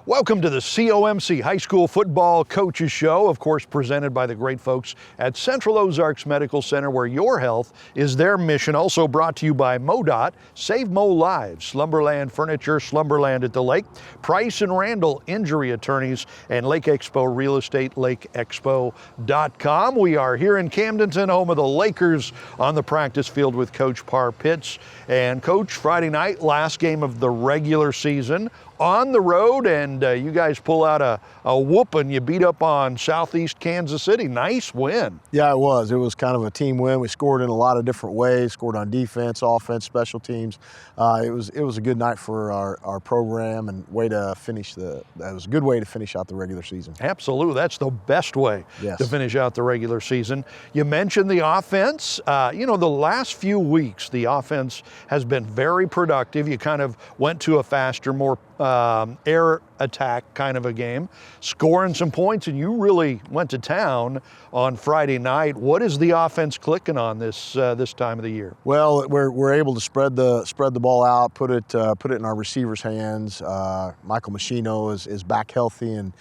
Welcome to the COMC High School Football Coaches Show, of course presented by the great folks at Central Ozarks Medical Center, where your health is their mission. Also brought to you by MoDOT, Save Mo Lives, Slumberland Furniture, Slumberland at the Lake, Price and Randall Injury Attorneys, and Lake Expo Real Estate, lakeexpo.com. We are here in Camdenton, home of the Lakers, on the practice field with Coach P.A. Pitts. And Coach, Friday night, last game of the regular season, on the road, and you guys pull out a whooping. You beat up on Southeast Kansas City. Nice win. Yeah, it was. It was kind of a team win. We scored in a lot of different ways, scored on defense, offense, special teams. It was a good night for our program, and that was a good way to finish out the regular season. Absolutely. That's the best way to finish out the regular season. You mentioned the offense. The last few weeks, the offense has been very productive. You kind of went to a faster, more air attack kind of a game, scoring some points, and you really went to town on Friday night. What is the offense clicking on this time of the year? Well, we're able to spread the ball out, put it in our receivers' hands. Michael Machino is back healthy and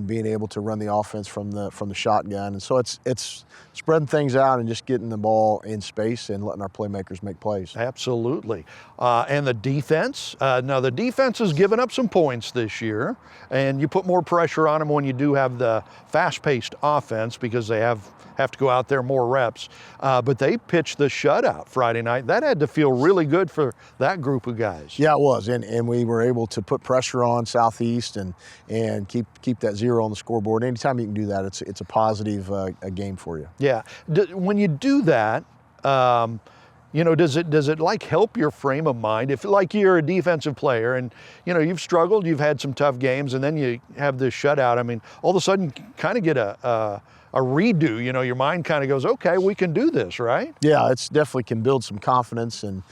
being able to run the offense from the shotgun, and so it's spreading things out and just getting the ball in space and letting our playmakers make plays. Absolutely. And the defense. Now the defense has given up some points this year, and you put more pressure on them when you do have the fast-paced offense because they have to go out there more reps. But they pitched the shutout Friday night. That had to feel really good for that group of guys. Yeah, it was, and we were able to put pressure on Southeast and keep that zero on the scoreboard. Anytime you can do that, it's a positive a game for you. Yeah. When you do that, does it like help your frame of mind? If like you're a defensive player and you've struggled, you've had some tough games, and then you have this shutout. I mean, all of a sudden, you kind of get a redo. Your mind kind of goes, okay, we can do this, right? Yeah, it's definitely can build some confidence and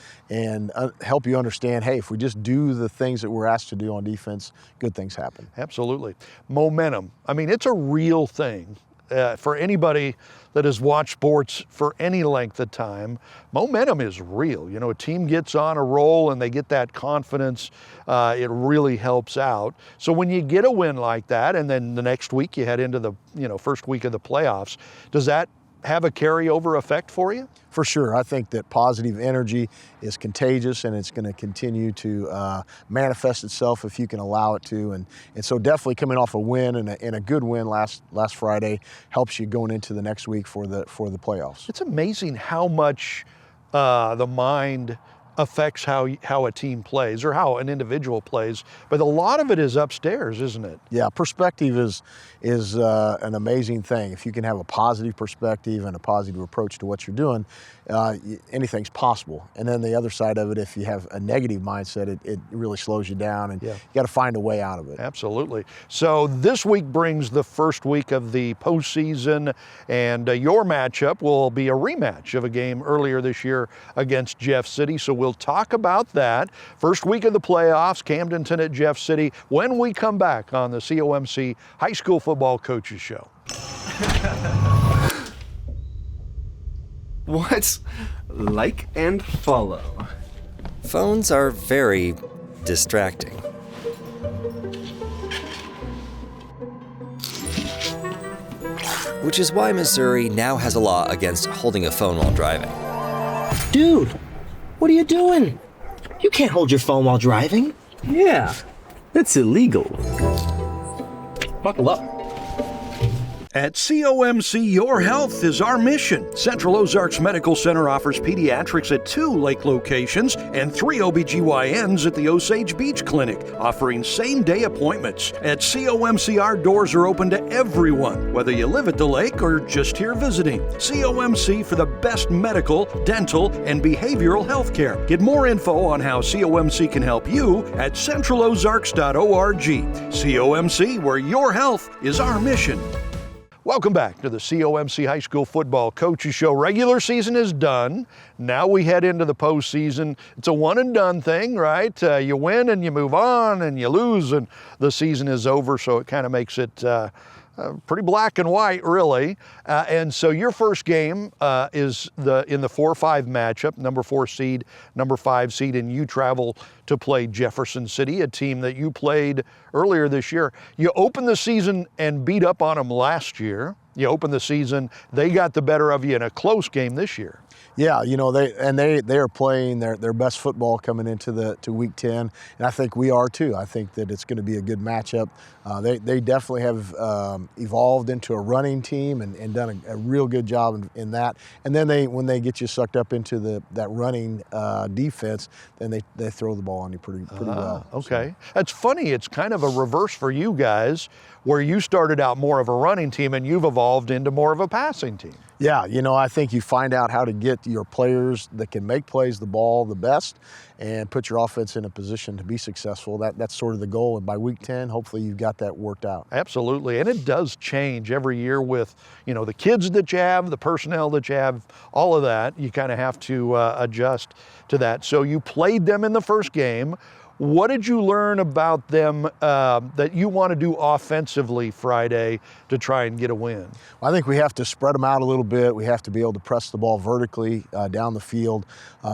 help you understand, hey, if we just do the things that we're asked to do on defense, good things happen. Absolutely. Momentum. I mean, it's a real thing. For anybody that has watched sports for any length of time, momentum is real. A team gets on a roll and they get that confidence, it really helps out. So when you get a win like that, and then the next week you head into the first week of the playoffs, does that have a carryover effect for you? For sure. I think that positive energy is contagious, and it's going to continue to manifest itself if you can allow it to. And so definitely coming off a win and a good win last Friday helps you going into the next week for the playoffs. It's amazing how much the mind affects how a team plays or how an individual plays, but a lot of it is upstairs, isn't it? Yeah, perspective is an amazing thing. If you can have a positive perspective and a positive approach to what you're doing, anything's possible. And then the other side of it, if you have a negative mindset, it really slows you down, and you got to find a way out of it. Absolutely. So this week brings the first week of the postseason, and your matchup will be a rematch of a game earlier this year against Jeff City. So we'll talk about that. First week of the playoffs, Camdenton at Jeff City, when we come back on the COMC High School Football Coaches Show. What? Like and follow. Phones are very distracting. Which is why Missouri now has a law against holding a phone while driving. Dude, what are you doing? You can't hold your phone while driving. Yeah, that's illegal. Buckle up. At COMC, your health is our mission. Central Ozarks Medical Center offers pediatrics at 2 lake locations and 3 OBGYNs at the Osage Beach Clinic, offering same-day appointments. At COMC, our doors are open to everyone, whether you live at the lake or just here visiting. COMC for the best medical, dental, and behavioral health care. Get more info on how COMC can help you at centralozarks.org. COMC, where your health is our mission. Welcome back to the COMC High School Football Coaches Show. Regular season is done. Now we head into the postseason. It's a one and done thing, right? You win and you move on, and you lose and the season is over, so it kind of makes it pretty black and white, really. And so your first game is in the 4-5 matchup, number 4 seed, number 5 seed, and you travel to play Jefferson City, a team that you played earlier this year. You opened the season and beat up on them last year. You opened the season, they got the better of you in a close game this year. Yeah, they are playing their best football coming into week 10, and I think we are too. I think that it's going to be a good matchup. They definitely have evolved into a running team and done a real good job in that. And then when they get you sucked up into that running defense, then they throw the ball on you pretty well. Okay, that's funny. It's kind of a reverse for you guys, where you started out more of a running team and you've evolved into more of a passing team. Yeah, I think you find out how to get your players that can make plays the ball the best and put your offense in a position to be successful. That's sort of the goal. And by week 10, hopefully you've got that worked out. Absolutely. And it does change every year with, the kids that you have, the personnel that you have, all of that. You kind of have to adjust to that. So you played them in the first game. What did you learn about them that you want to do offensively Friday to try and get a win? Well, I think we have to spread them out a little bit. We have to be able to press the ball vertically down the field.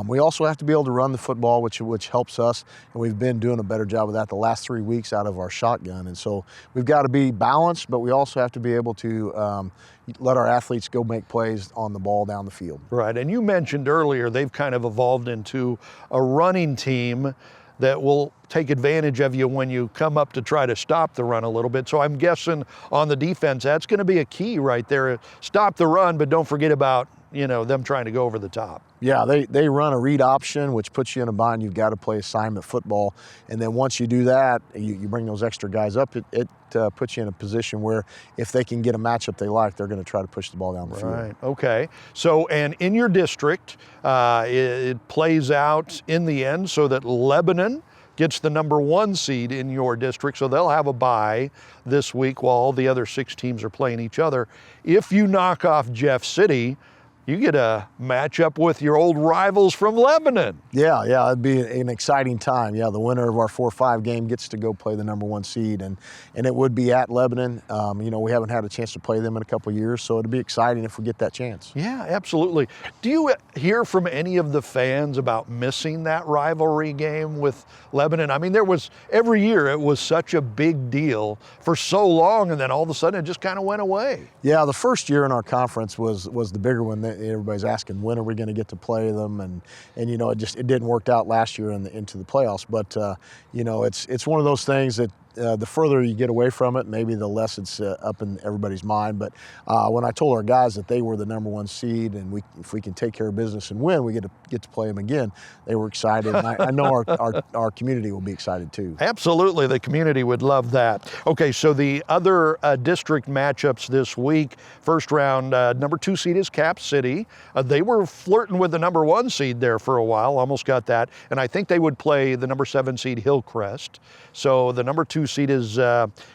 We also have to be able to run the football, which helps us, and we've been doing a better job of that the last 3 weeks out of our shotgun. And so we've got to be balanced, but we also have to be able to let our athletes go make plays on the ball down the field. Right, and you mentioned earlier they've kind of evolved into a running team that will take advantage of you when you come up to try to stop the run a little bit. So I'm guessing on the defense, that's going to be a key right there. Stop the run, but don't forget about, them trying to go over the top. Yeah, they run a read option, which puts you in a bind. You've got to play assignment football. And then once you do that, you bring those extra guys up, it puts you in a position where if they can get a matchup they like, they're going to try to push the ball down the field. Right, okay. So, and in your district, it plays out in the end so that Lebanon gets the number 1 seed in your district, so they'll have a bye this week while all the other 6 teams are playing each other. If you knock off Jeff City, you get a matchup with your old rivals from Lebanon. Yeah, it'd be an exciting time. Yeah, the winner of our 4-5 game gets to go play the number 1 seed, and it would be at Lebanon. We haven't had a chance to play them in a couple of years, so it'd be exciting if we get that chance. Yeah, absolutely. Do you hear from any of the fans about missing that rivalry game with Lebanon? I mean, every year it was such a big deal for so long, and then all of a sudden it just kind of went away. Yeah, the first year in our conference was the bigger one. Everybody's asking, when are we going to get to play them? And it didn't work out last year into the playoffs. But it's one of those things that the further you get away from it, maybe the less it's up in everybody's mind. But when I told our guys that they were the number 1 seed and if we can take care of business and win, we get to play them again, they were excited. And I know our community will be excited too. Absolutely, the community would love that. Okay, so the other district matchups this week, first round, number 2 seed is Cap City. They were flirting with the number 1 seed there for a while, almost got that. And I think they would play the number 7 seed Hillcrest. So the number 2 seed is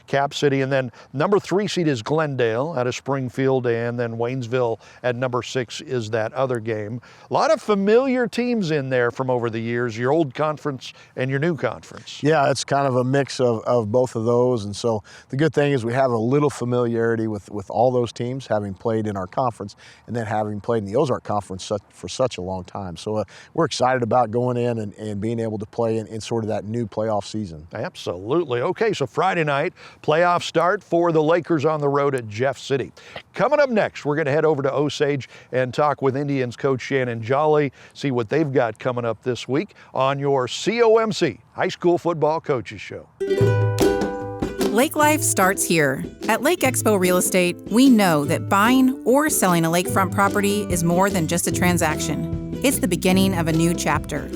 Cap City, and then number 3 seed is Glendale out of Springfield, and then Waynesville at number 6 is that other game. A lot of familiar teams in there from over the years, your old conference and your new conference. Yeah, it's kind of a mix of both of those, and so the good thing is we have a little familiarity with all those teams, having played in our conference and then having played in the Ozark Conference for such a long time. So we're excited about going in and being able to play in sort of that new playoff season. Absolutely. Okay, so Friday night, playoff start for the Lakers on the road at Jeff City. Coming up next, we're going to head over to Osage and talk with Indians coach Shannon Jolley, see what they've got coming up this week on your COMC High School Football Coaches Show. Lake life starts here. At Lake Expo Real Estate, we know that buying or selling a lakefront property is more than just a transaction. It's the beginning of a new chapter.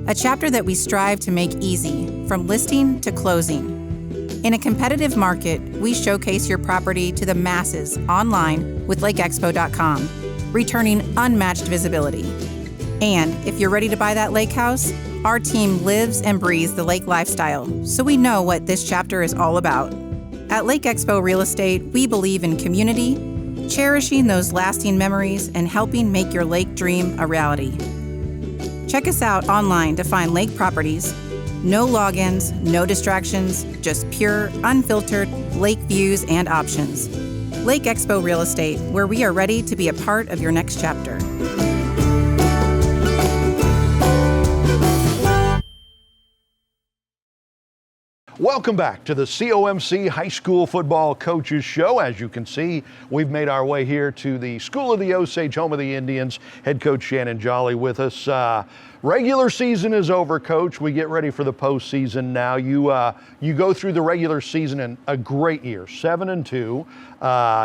A chapter that we strive to make easy, from listing to closing. In a competitive market, we showcase your property to the masses online with lakeexpo.com, returning unmatched visibility. And if you're ready to buy that lake house, our team lives and breathes the lake lifestyle, so we know what this chapter is all about. At Lake Expo Real Estate, we believe in community, cherishing those lasting memories, and helping make your lake dream a reality. Check us out online to find lake properties, No logins, no distractions, just pure, unfiltered lake views and options. Lake Expo Real Estate, where we are ready to be a part of your next chapter. Welcome back to the COMC High School Football Coaches Show. As you can see, we've made our way here to the School of the Osage, home of the Indians. Head Coach Shannon Jolley with us. Regular season is over, Coach. We get ready for the postseason now. You go through the regular season in a great year, 7-2.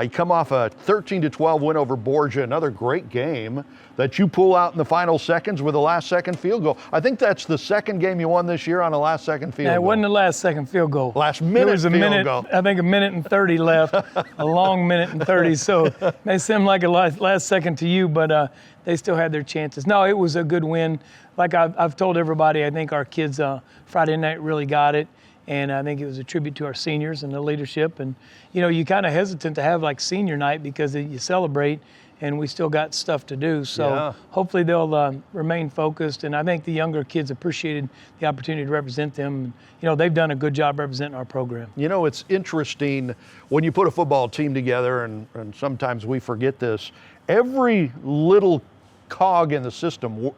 You come off a 13-12 win over Borgia, another great game that you pull out in the final seconds with a last-second field goal. I think that's the second game you won this year on a last-second field goal. It wasn't the last-second field goal. Last-minute It was a field minute, goal. I think a minute and 30 left, a long minute and 30. So it may seem like a last second to you, but they still had their chances. No, it was a good win. Like I've told everybody, I think our kids Friday night really got it. And I think it was a tribute to our seniors and the leadership. And, you know, you kind of hesitant to have like senior night because you celebrate and we still got stuff to do. So hopefully they'll remain focused. And I think the younger kids appreciated the opportunity to represent them. You know, they've done a good job representing our program. You know, it's interesting when you put a football team together, and sometimes we forget this, every little cog in the system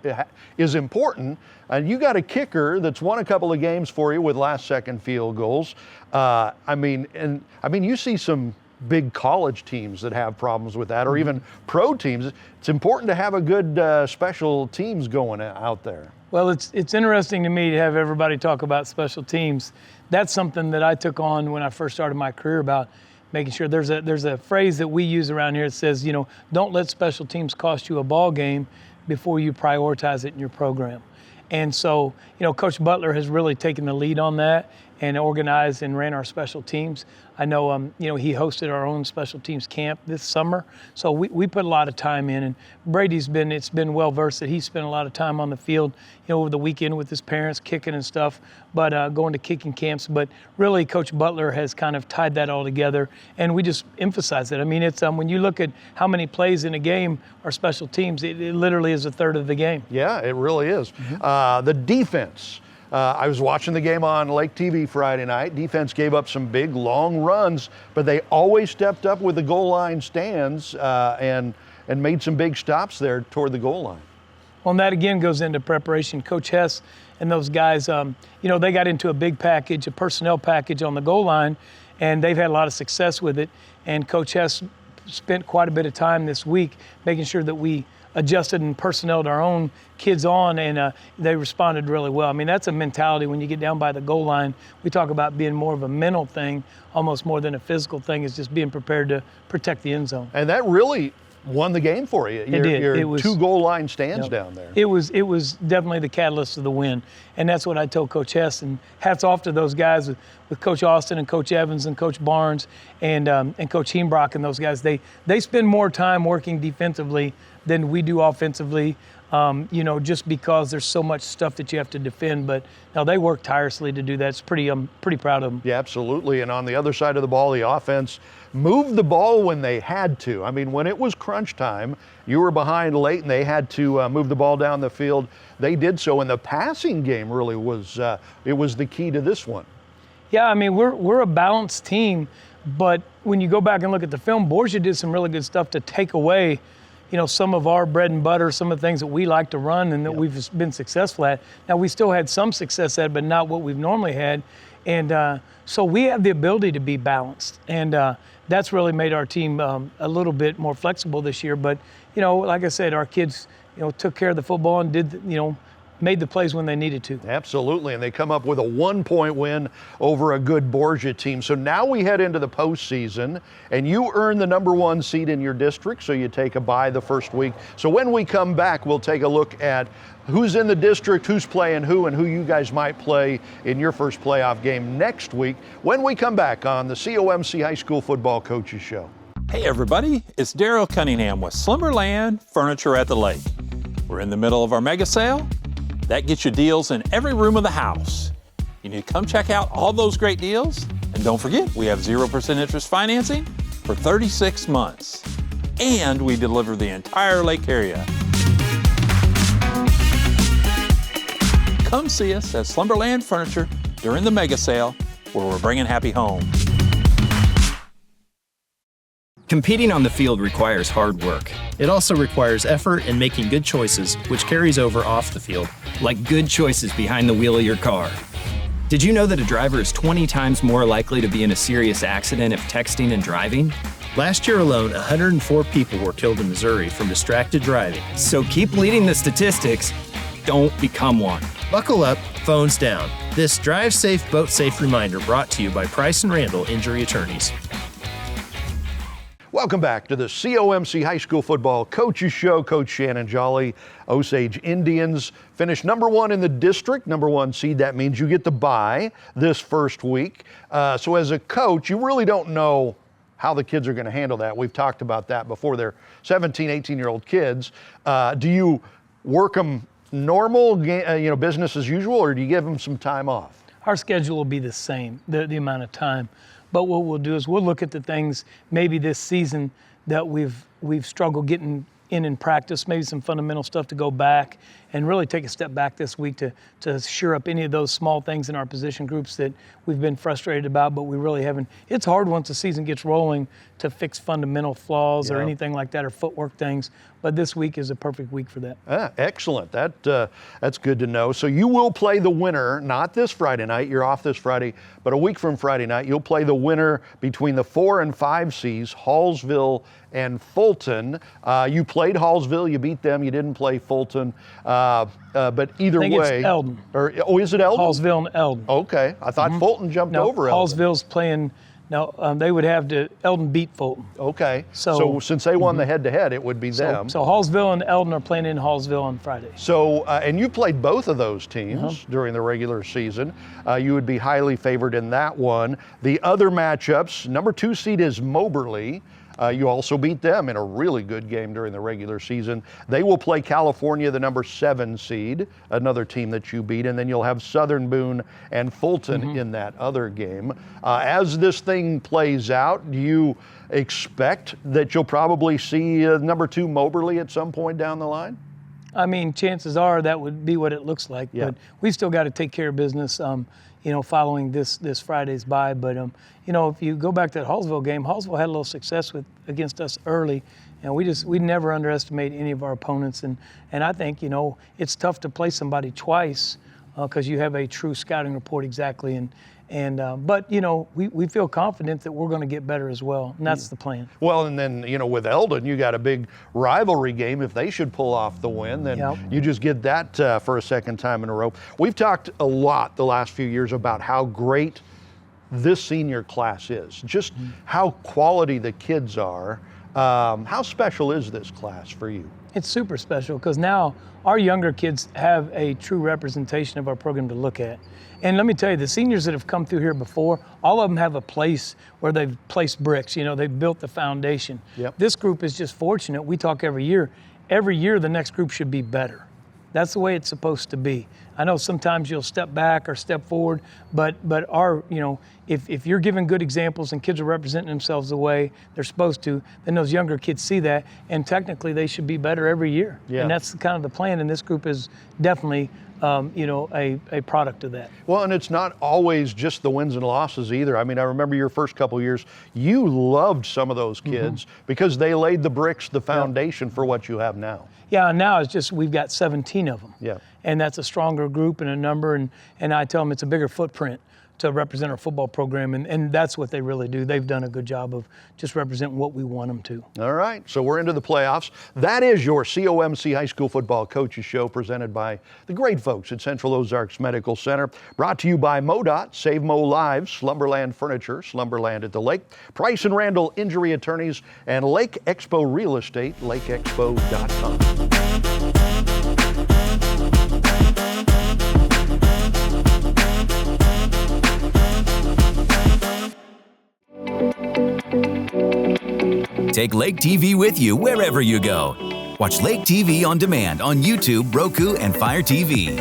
is important, and you got a kicker that's won a couple of games for you with last-second field goals. I mean, you see some big college teams that have problems with that, or even pro teams. It's important to have a good special teams going out there. Well, it's interesting to me to have everybody talk about special teams. That's something that I took on when I first started my career, about making sure there's a phrase that we use around here that says, you know, don't let special teams cost you a ball game before you prioritize it in your program. And so, you know, Coach Butler has really taken the lead on that and organized and ran our special teams. I know, you know, he hosted our own special teams camp this summer. So we put a lot of time in, and it's been well versed that he spent a lot of time on the field, you know, over the weekend with his parents kicking and stuff, but going to kicking camps. But really, Coach Butler has kind of tied that all together, and we just emphasize it. I mean, it's when you look at how many plays in a game are special teams, it literally is a third of the game. Yeah, it really is. The defense. I was watching the game on Lake TV Friday night. Defense gave up some big, long runs, but they always stepped up with the goal line stands and made some big stops there toward the goal line. Well, and that again goes into preparation. Coach Hess and those guys, you know, they got into a big package, a personnel package on the goal line, and they've had a lot of success with it. And Coach Hess spent quite a bit of time this week making sure that we adjusted and personneled our own kids on, and they responded really well. I mean, that's a mentality when you get down by the goal line. We talk about being more of a mental thing, almost more than a physical thing, is just being prepared to protect the end zone. And that really won the game for you. It did. Your It was 2 goal line stands down there. It was definitely the catalyst of the win, and that's what I told Coach Hess. And hats off to those guys with Coach Austin and Coach Evans and Coach Barnes and Coach Heenbrock and those guys. They spend more time working defensively than we do offensively, you know, just because there's so much stuff that you have to defend. But no, they work tirelessly to do that. It's pretty proud of them. Yeah, absolutely. And on the other side of the ball, the offense moved the ball when they had to. I mean, when it was crunch time, you were behind late and they had to move the ball down the field. They did so, and the passing game really was it was the key to this one. Yeah, I mean, we're a balanced team, but when you go back and look at the film, Borgia did some really good stuff to take away, you know, some of our bread and butter, some of the things that we like to run and that we've been successful at. Now, we still had some success at, but not what we've normally had. And so we have the ability to be balanced. And that's really made our team a little bit more flexible this year. But, you know, like I said, our kids, you know, took care of the football and did, you know, made the plays when they needed to. Absolutely, and they come up with a 1-point win over a good Borgia team. So now we head into the postseason, and you earn the #1 seed in your district, so you take a bye the first week. So when we come back, we'll take a look at who's in the district, who's playing who, and who you guys might play in your first playoff game next week when we come back on the COMC High School Football Coaches Show. Hey everybody, it's Daryl Cunningham with Slumberland Furniture at the Lake. We're in the middle of our mega sale. That gets you deals in every room of the house. You need to come check out all those great deals. And don't forget, we have 0% interest financing for 36 months. And we deliver the entire lake area. come see us at Slumberland Furniture during the mega sale, where we're bringing happy home. Competing on the field requires hard work. It also requires effort and making good choices, which carries over off the field. Like good choices behind the wheel of your car. Did you know that a driver is 20 times more likely to be in a serious accident if texting and driving? Last year alone, 104 people were killed in Missouri from distracted driving. So keep leading the statistics. Don't become one. Buckle up, phones down. This Drive Safe, Boat Safe reminder brought to you by Price & Randall Injury Attorneys. Welcome back to the COMC High School Football Coaches Show. Coach Shannon Jolley. Osage Indians finished number 1 in the district, number 1 seed. That means you get the bye this first week. So as a coach, you really don't know how the kids are going to handle that. We've talked about that before. They're 17, 18-year-old kids. Do you work them normal, business as usual, or do you give them some time off? Our schedule will be the same, the amount of time. But what we'll do is we'll look at the things maybe this season that we've struggled getting in practice, maybe some fundamental stuff to go back and really take a step back this week to shore up any of those small things in our position groups that we've been frustrated about, but we really haven't. It's hard once the season gets rolling to fix fundamental flaws or anything like that, or footwork things, but this week is a perfect week for that. Excellent. That's good to know. So you will play the winner, not this Friday night, you're off this Friday, but a week from Friday night, you'll play the winner between the 4 and 5 Cs, Hallsville and Fulton. You played Hallsville, you beat them, you didn't play Fulton. But either I think way, it's Eldon. Is it Eldon? Hallsville and Eldon. Okay, I thought Fulton jumped over Eldon. Hallsville's playing. No, they would have to. Eldon beat Fulton. Okay, so since they won the head-to-head, it would be them. So Hallsville and Eldon are playing in Hallsville on Friday. So, and you played both of those teams during the regular season. You would be highly favored in that one. The other matchups, number 2 seed is Moberly. You also beat them in a really good game during the regular season. They will play California, the number 7 seed, another team that you beat, and then you'll have Southern Boone and Fulton in that other game. As this thing plays out, do you expect that you'll probably see number 2 Moberly at some point down the line? I mean, chances are that would be what it looks like, but we've still got to take care of business. Following this Friday's bye. But, if you go back to that Hallsville game, Hallsville had a little success against us early, and we never underestimate any of our opponents. And I think, it's tough to play somebody twice because you have a true scouting report exactly. But we feel confident that we're going to get better as well, and that's the plan. Well, and then, with Eldon, you got a big rivalry game. If they should pull off the win, then you just get that for a second time in a row. We've talked a lot the last few years about how great this senior class is, just how quality the kids are. How special is this class for you? It's super special because now our younger kids have a true representation of our program to look at. And let me tell you, the seniors that have come through here before, all of them have a place where they've placed bricks. They've built the foundation. This group is just fortunate. We talk every year. Every year, the next group should be better. That's the way it's supposed to be. I know sometimes you'll step back or step forward, but our, if you're giving good examples and kids are representing themselves the way they're supposed to, then those younger kids see that, and technically they should be better every year. And that's kind of the plan, and this group is definitely a product of that. Well, and it's not always just the wins and losses either. I mean, I remember your first couple of years, you loved some of those kids because they laid the bricks, the foundation for what you have now. Yeah, and now it's just we've got 17 of them. Yeah. And that's a stronger group and a number, and I tell them it's a bigger footprint to represent our football program, and that's what they really do. They've done a good job of just representing what we want them to. All right, so we're into the playoffs. That is your COMC High School Football Coaches Show, presented by the great folks at Central Ozarks Medical Center. Brought to you by MoDOT, Save Mo Lives, Slumberland Furniture, Slumberland at the Lake, Price & Randall Injury Attorneys, and Lake Expo Real Estate, lakeexpo.com. Take Lake TV with you wherever you go. Watch Lake TV on demand on YouTube, Roku, and Fire TV.